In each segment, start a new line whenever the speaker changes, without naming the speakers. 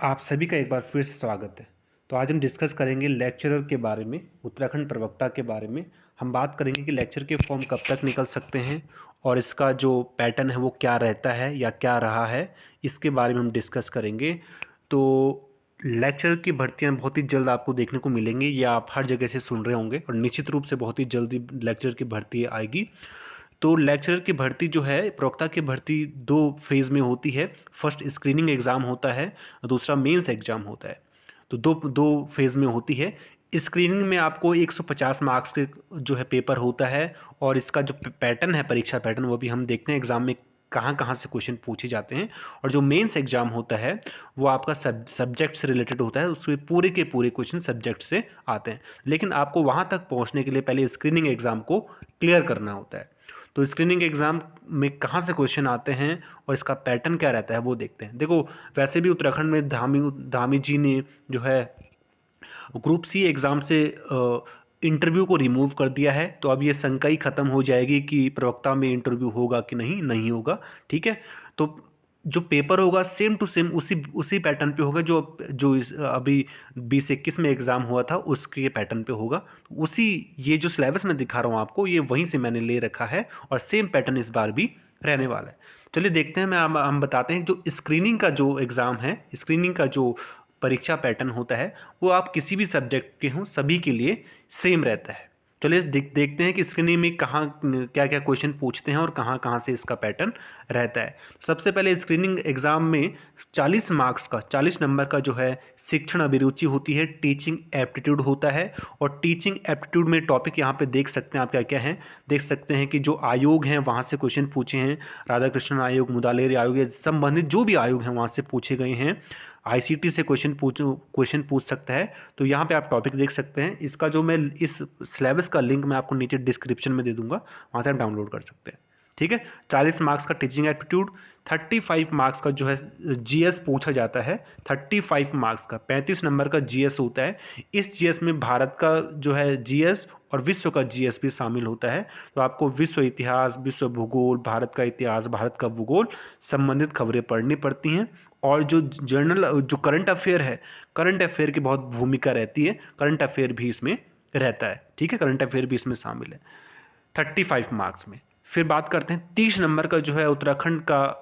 आप सभी का एक बार फिर से स्वागत है। तो आज हम डिस्कस करेंगे लेक्चरर के बारे में, उत्तराखंड प्रवक्ता के बारे में। हम बात करेंगे कि लेक्चर के फॉर्म कब तक निकल सकते हैं और इसका जो पैटर्न है वो क्या रहता है या क्या रहा है, इसके बारे में हम डिस्कस करेंगे। तो लेक्चर की भर्तियां बहुत ही जल्द आपको देखने को मिलेंगी, या आप हर जगह से सुन रहे होंगे, और निश्चित रूप से बहुत ही जल्दी लेक्चर की भर्ती आएगी। तो लेक्चरर की भर्ती जो है, प्रवक्ता की भर्ती दो फेज़ में होती है। फर्स्ट स्क्रीनिंग एग्ज़ाम होता है, दूसरा मेंस एग्ज़ाम होता है। तो दो दो फेज़ में होती है। स्क्रीनिंग में आपको 150 मार्क्स के जो है पेपर होता है, और इसका जो पैटर्न है, परीक्षा पैटर्न, वो भी हम देखते हैं एग्ज़ाम में कहाँ कहाँ से क्वेश्चन पूछे जाते हैं। और जो मेंस एग्ज़ाम होता है वो आपका सब्जेक्ट से रिलेटेड होता है, उसमें पूरे के पूरे क्वेश्चन सब्जेक्ट से आते हैं। लेकिन आपको वहाँ तक पहुँचने के लिए पहले स्क्रीनिंग एग्ज़ाम को क्लियर करना होता है। तो स्क्रीनिंग एग्ज़ाम में कहाँ से क्वेश्चन आते हैं और इसका पैटर्न क्या रहता है वो देखते हैं। देखो, वैसे भी उत्तराखंड में धामी जी ने जो है ग्रुप सी एग्ज़ाम से इंटरव्यू को रिमूव कर दिया है। तो अब ये शंका ही ख़त्म हो जाएगी कि प्रवक्ता में इंटरव्यू होगा कि नहीं होगा। ठीक है। तो जो पेपर होगा सेम टू सेम उसी उसी पैटर्न पे होगा जो जो अभी 2021 में एग्ज़ाम हुआ था उसके पैटर्न पे होगा। उसी, ये जो सिलेबस मैं दिखा रहा हूँ आपको, ये वहीं से मैंने ले रखा है, और सेम पैटर्न इस बार भी रहने वाला है। चलिए देखते हैं। हम बताते हैं जो स्क्रीनिंग का जो एग्ज़ाम है, स्क्रीनिंग का जो परीक्षा पैटर्न होता है, वो आप किसी भी सब्जेक्ट के हों सभी के लिए सेम रहता है। चलिए देखते हैं कि स्क्रीनिंग में कहाँ क्या क्या क्वेश्चन पूछते हैं और कहाँ कहाँ से इसका पैटर्न रहता है। सबसे पहले स्क्रीनिंग एग्ज़ाम में 40 मार्क्स का, 40 नंबर का जो है शिक्षण अभिरुचि होती है, टीचिंग एप्टीट्यूड होता है। और टीचिंग एप्टीट्यूड में टॉपिक यहाँ पे देख सकते हैं आप क्या क्या हैं। देख सकते हैं कि जो आयोग हैं वहाँ से क्वेश्चन पूछे हैं, राधा कृष्णन आयोग, मुदालेर आयोग, या संबंधित जो भी आयोग हैं वहाँ से पूछे गए हैं। आईसीटी से क्वेश्चन पूछ सकता है। तो यहाँ पे आप टॉपिक देख सकते हैं। इसका जो मैं इस सिलेबस का लिंक मैं आपको नीचे डिस्क्रिप्शन में दे दूंगा, वहाँ से आप डाउनलोड कर सकते हैं। ठीक है। 40 मार्क्स का टीचिंग एप्टीट्यूड, 35 मार्क्स का जो है जीएस पूछा जाता है। 35 मार्क्स का 35 नंबर का जीएस होता है। इस जीएस में भारत का जो है जीएस और विश्व का जीएस भी शामिल होता है। तो आपको विश्व इतिहास, विश्व भूगोल, भारत का इतिहास, भारत का भूगोल, संबंधित खबरें पढ़नी पड़ती हैं। और जो जर्नल, जो करंट अफेयर है, करंट अफेयर की बहुत भूमिका रहती है, करंट अफेयर भी इसमें रहता है। ठीक है, करंट अफेयर भी इसमें शामिल है 35 मार्क्स में। फिर बात करते हैं 30 नंबर का जो है उत्तराखंड का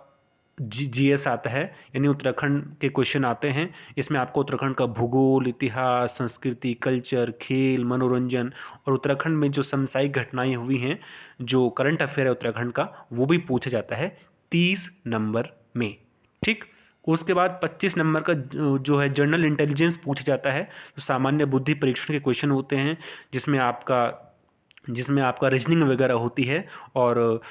जीएस आता है, यानी उत्तराखंड के क्वेश्चन आते हैं। इसमें आपको उत्तराखंड का भूगोल, इतिहास, संस्कृति, कल्चर, खेल, मनोरंजन, और उत्तराखंड में जो समसामयिक घटनाएं हुई हैं, जो करंट अफेयर है उत्तराखंड का, वो भी पूछा जाता है 30 नंबर में। ठीक। उसके बाद 25 नंबर का जो है जनरल इंटेलिजेंस पूछा जाता है। तो सामान्य बुद्धि परीक्षण के क्वेश्चन होते हैं, जिसमें आपका रीजनिंग वगैरह होती है, और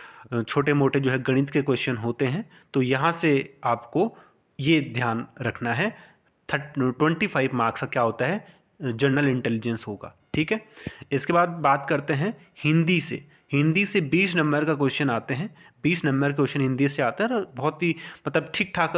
छोटे मोटे जो है गणित के क्वेश्चन होते हैं। तो यहाँ से आपको ये ध्यान रखना है। 25 मार्क्स का क्या होता है, जनरल इंटेलिजेंस होगा। ठीक है। इसके बाद बात करते हैं हिंदी से। हिंदी से 20 नंबर का क्वेश्चन आते हैं। 20 नंबर क्वेश्चन हिंदी से आता है, और बहुत ही मतलब ठीक ठाक,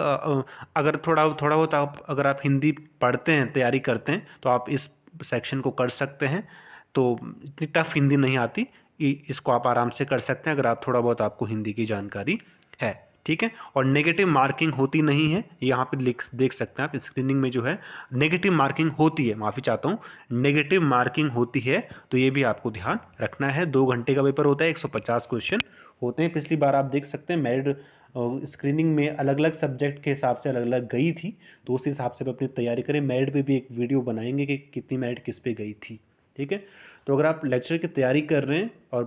अगर थोड़ा थोड़ा बहुत अगर आप हिंदी पढ़ते हैं, तैयारी करते हैं, तो आप इस सेक्शन को कर सकते हैं। तो इतनी टफ हिंदी नहीं आती, इसको आप आराम से कर सकते हैं अगर आप थोड़ा बहुत आपको हिंदी की जानकारी है। ठीक है। और नेगेटिव मार्किंग होती नहीं है, यहाँ पे देख सकते हैं आप स्क्रीनिंग में जो है नेगेटिव मार्किंग होती है, माफ़ी चाहता हूँ, नेगेटिव मार्किंग होती है। तो ये भी आपको ध्यान रखना है। 2 घंटे का पेपर होता है, 150 क्वेश्चन होते हैं। पिछली बार आप देख सकते हैं मेरिट स्क्रीनिंग में अलग अलग सब्जेक्ट के हिसाब से अलग अलग गई थी। तो उस हिसाब से अपनी तैयारी करें। मेरिट पे भी एक वीडियो बनाएंगे कि कितनी मेरिट किस पे गई थी। ठीक है। तो अगर आप लेक्चर की तैयारी कर रहे हैं और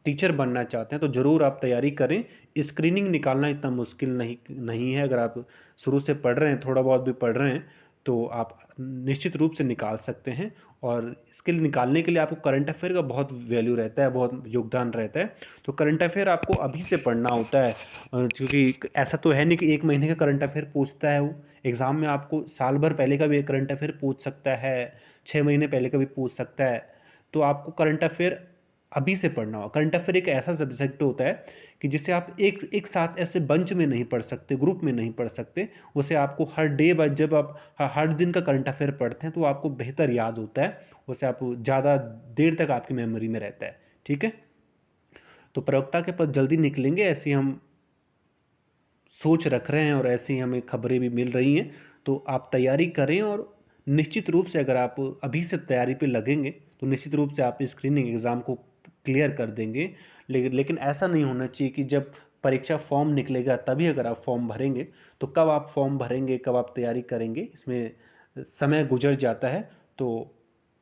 टीचर बनना चाहते हैं, तो ज़रूर आप तैयारी करें। स्क्रीनिंग निकालना इतना मुश्किल नहीं है। अगर आप शुरू से पढ़ रहे हैं, थोड़ा बहुत भी पढ़ रहे हैं, तो आप निश्चित रूप से निकाल सकते हैं। और इसके लिए, निकालने के लिए आपको करंट अफेयर का बहुत वैल्यू रहता है, बहुत योगदान रहता है। तो करंट अफेयर आपको अभी से पढ़ना होता है, क्योंकि ऐसा तो है नहीं कि 1 महीने का करंट अफेयर पूछता है वो। एग्ज़ाम में आपको साल भर पहले का भी करंट अफेयर पूछ सकता है, 6 महीने पहले का भी पूछ सकता है। तो आपको करंट अफेयर अभी से पढ़ना होगा। करंट अफेयर एक ऐसा सब्जेक्ट होता है कि जिसे आप एक एक साथ ऐसे बंच में नहीं पढ़ सकते, ग्रुप में नहीं पढ़ सकते। उसे आपको हर डे बाय, जब आप हर दिन का करंट अफेयर पढ़ते हैं, तो आपको बेहतर याद होता है। उसे आप ज़्यादा देर तक आपकी मेमोरी में रहता है। ठीक है। तो प्रवक्ता के पद जल्दी निकलेंगे, ऐसी हम सोच रख रहे हैं, और ऐसी हमें खबरें भी मिल रही हैं। तो आप तैयारी करें और निश्चित रूप से अगर आप अभी से तैयारी पे लगेंगे तो निश्चित रूप से आप स्क्रीनिंग एग्ज़ाम को क्लियर कर देंगे। लेकिन ऐसा नहीं होना चाहिए कि जब परीक्षा फॉर्म निकलेगा तभी अगर आप फॉर्म भरेंगे, तो कब आप फॉर्म भरेंगे, कब आप तैयारी करेंगे, इसमें समय गुजर जाता है। तो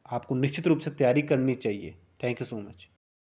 आपको निश्चित रूप से तैयारी करनी चाहिए। Thank you so much.